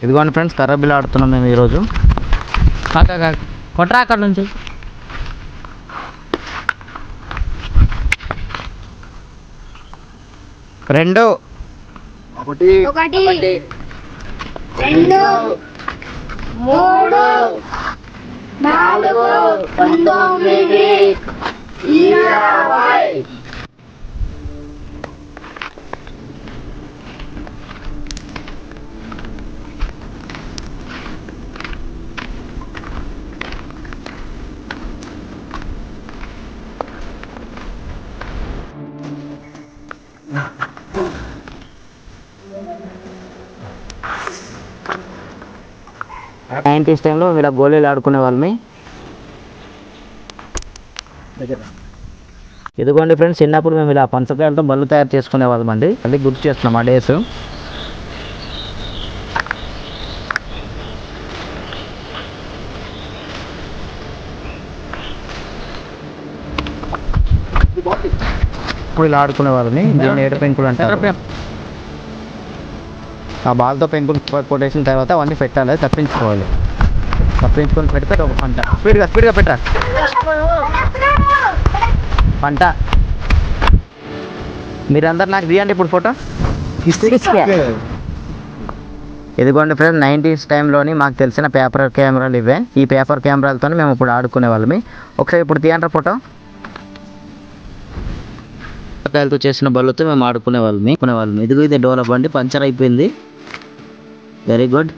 ఇదిగోండి ఫ్రెండ్స్, కర్ర బిల్ల ఆడుతున్నాం మేము ఈరోజు. కొట్రా అక్కడ నుంచి. రెండు, ఒకటి, రెండు, మూడు, నాలుగు, 19, 20. నైన్టీస్ టైంలో ఇలా గోళీలు ఆడుకునే వాళ్ళని. ఇదిగోండి ఫ్రెండ్స్, చిన్నప్పుడు మేము ఇలా పంచకాయలతో బళ్ళు తయారు చేసుకునే వాళ్ళం అండి. మళ్ళీ గుర్తు చేస్తున్నాం ఆ డేస్. ఇప్పుడు ఇలా ఆడుకునే వాళ్ళని. దీన్ని ఏడు పెంకులు అంటారు. ఆ బాల్తో పెంకులు కొట్టేసిన తర్వాత అవన్నీ పెట్టాలి, తప్పించుకోవాలి. తప్పించుకొని పెడితే ఒక పంట. స్పీడ్గా పెట్టాలి పంట. మీరందరు నాకు తీయండి ఇప్పుడు ఫోటో. ఇదిగోండి ఫ్రెండ్స్, 90s టైంలోని మాకు తెలిసిన పేపర్ కెమెరాలు ఇవే. ఈ పేపర్ కెమెరాలతో మేము ఇప్పుడు ఆడుకునే వాళ్ళమి. ఒకసారి ఇప్పుడు తీయండి ఫోటో. కాయలతో చేసిన బళ్ళతో మేము ఆడుకునే వాళ్ళమి. ఇదిగో ఇది డోల బండి పంచర్ అయిపోయింది. Very good.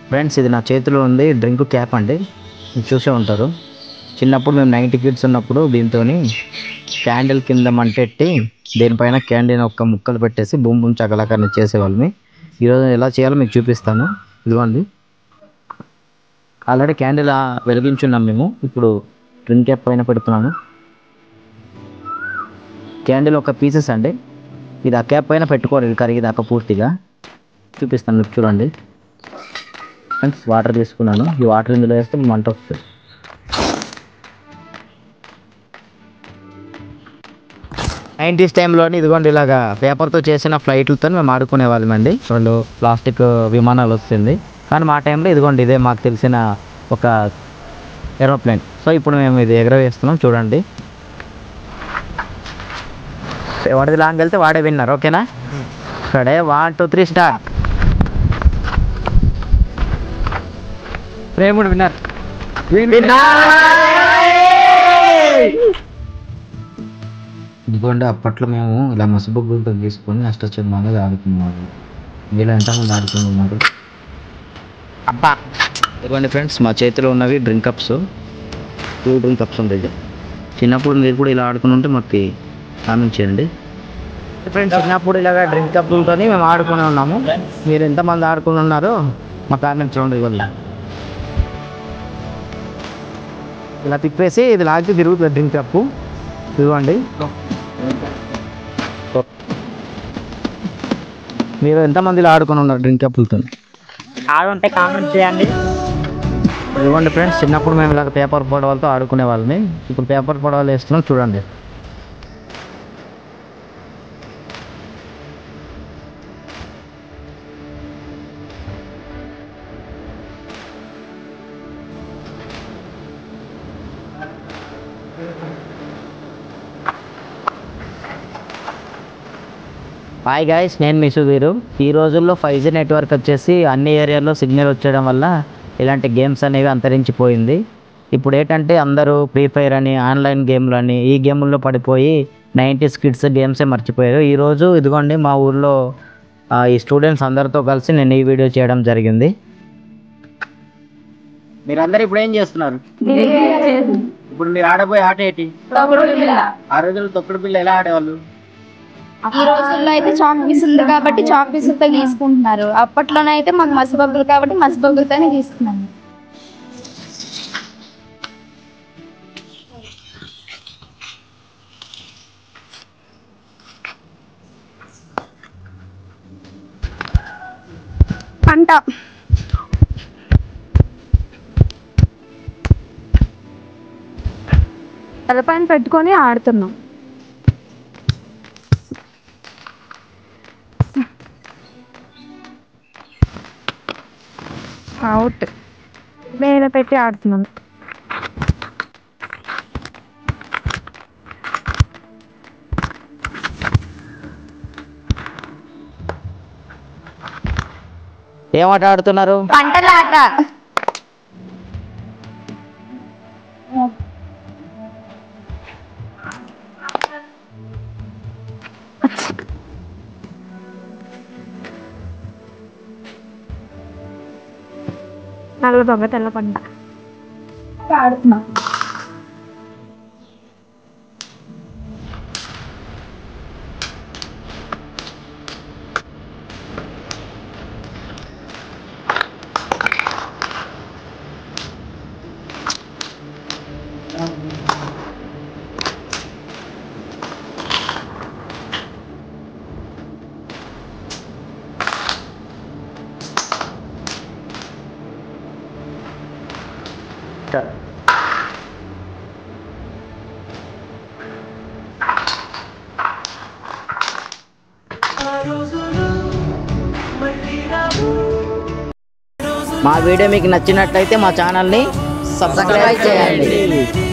ఫ్రెండ్స్, ఇది నా చేతిలో ఉంది డ్రింక్ క్యాప్ అండి. మీరు చూసే ఉంటారు. చిన్నప్పుడు మేము 90 కిడ్స్ ఉన్నప్పుడు దీంతో క్యాండిల్ కింద మంటెట్టి దీనిపైన క్యాండిల్ ఒక్క ముక్కలు పెట్టేసి బూమ్ బూమ్ చకలకాన్ని చేసేవాళ్ళని. ఈరోజు ఎలా చేయాలో మీకు చూపిస్తాను. ఇదిగోండి, ఆల్రెడీ క్యాండిల్ వెలిగించున్నాం మేము. ఇప్పుడు డ్రింక్ క్యాప్ పైన పెడుతున్నాను. క్యాండిల్ ఒక పీసెస్ అండి. ఇది ఆ క్యాప్ పైన పెట్టుకోవాలి, ఇది కరిగేదాకా పూర్తిగా. చూపిస్తాను మీకు చూడండి. ఫ్రెండ్స్, వాటర్ తీసుకున్నాను. ఈ వాటర్ ఇందులో వేస్తే మంట వస్తుంది. నైన్టీస్ టైంలోని ఇదిగోండి ఇలాగా పేపర్తో చేసిన ఫ్లైట్లతో మేము ఆడుకునే వాళ్ళమండి. వాళ్ళు ప్లాస్టిక్ విమానాలు వస్తుంది, కానీ మా టైంలో ఇదిగోండి ఇదే మాకు తెలిసిన ఒక ఏరోప్లేన్. సో ఇప్పుడు మేము ఇది ఎగరవేస్తున్నాం చూడండి. వాడిది లాంగ్ వెళ్తే వాడే విన్నారు. ఓకేనా? ఇక్కడే 1 2 3 స్టార్ట్. ప్రేముడు విన్నర్. ఇదిగోండి, అప్పట్లో మేము ఇలా మసిబొగ్గులతో తీసుకొని అష్టచమ్మాగా ఆడుకున్నాము. వీళ్ళు ఎంతమంది ఆడుకున్నారు అబ్బా. ఇదిగోండి ఫ్రెండ్స్, మా చేతిలో ఉన్నవి డ్రింక్ కప్స్. 2 డ్రింక్ కప్స్ ఉంటాయి. చిన్నప్పుడు మీరు కూడా ఇలా ఆడుకుని ఉంటే మాకు కామెంట్ చేయండి. ఫ్రెండ్స్, చిన్నప్పుడు ఇలాగ డ్రింక్ కప్పులతో మేము ఆడుకుని ఉన్నాము. మీరు ఎంతమంది ఆడుకుని ఉన్నారో మా కామెంట్ చూడండి. ఇలా తిప్పేసి ఇది లాగితే తిరుగుతుంది డ్రింక్ కప్పు. ఇదిగోండి, మీరు ఎంతమంది ఇలా ఆడుకుని ఉన్నారు డ్రింక్ కప్పులతో? ఆడుంటే కామెంట్ చేయండి. ఇదిగోండి ఫ్రెండ్స్, చిన్నప్పుడు మేము ఇలాగ పేపర్ పడవలతో ఆడుకునే వాళ్ళని. ఇప్పుడు పేపర్ పడవలు వేస్తున్నాం చూడండి. హాయ్ గైస్, నేను మీ సుధీరు. ఈ రోజుల్లో 5G నెట్వర్క్ వచ్చేసి అన్ని ఏరియాల్లో సిగ్నల్ వచ్చేయడం వల్ల ఇలాంటి గేమ్స్ అనేవి అంతరించిపోయింది. ఇప్పుడు ఏంటంటే అందరూ ఫ్రీ ఫైర్ అని, ఆన్లైన్ గేమ్లు అని, ఈ గేముల్లో పడిపోయి 90s కిడ్స్ గేమ్సే మర్చిపోయారు. ఈరోజు ఇదిగోండి మా ఊర్లో ఈ స్టూడెంట్స్ అందరితో కలిసి నేను ఈ వీడియో చేయడం జరిగింది. మీరందరూ ఇప్పుడు ఏం చేస్తున్నారు? ఇప్పుడు మీరు ఆడబోయే ఆట ఏంటి? ఆ రోజుల్లో తొక్కుడు బిళ్ళ ఎలా ఆడేవాళ్ళు? ఈ రోజుల్లో అయితే చాక్ పీస్ ఉంది కాబట్టి చాక్ పీసులతో గీసుకుంటున్నారు. అప్పట్లోనైతే మాకు మసిబొగ్గులు కాబట్టి మసిబొగ్గులతోనే గీసుకున్నాను. పంట తలపైన పెట్టుకొని ఆడుతున్నాం. అవుట్ నేను పెట్టి ఆడుతున్నాను. ఏమాట ఆడుతున్నారు? పంటలాట. నల్ల దొంగ తెల్ల పంట. ఆడుతున్నా. మా వీడియో మీకు నచ్చినట్లయితే మా ఛానల్ని సబ్స్క్రైబ్ చేయండి.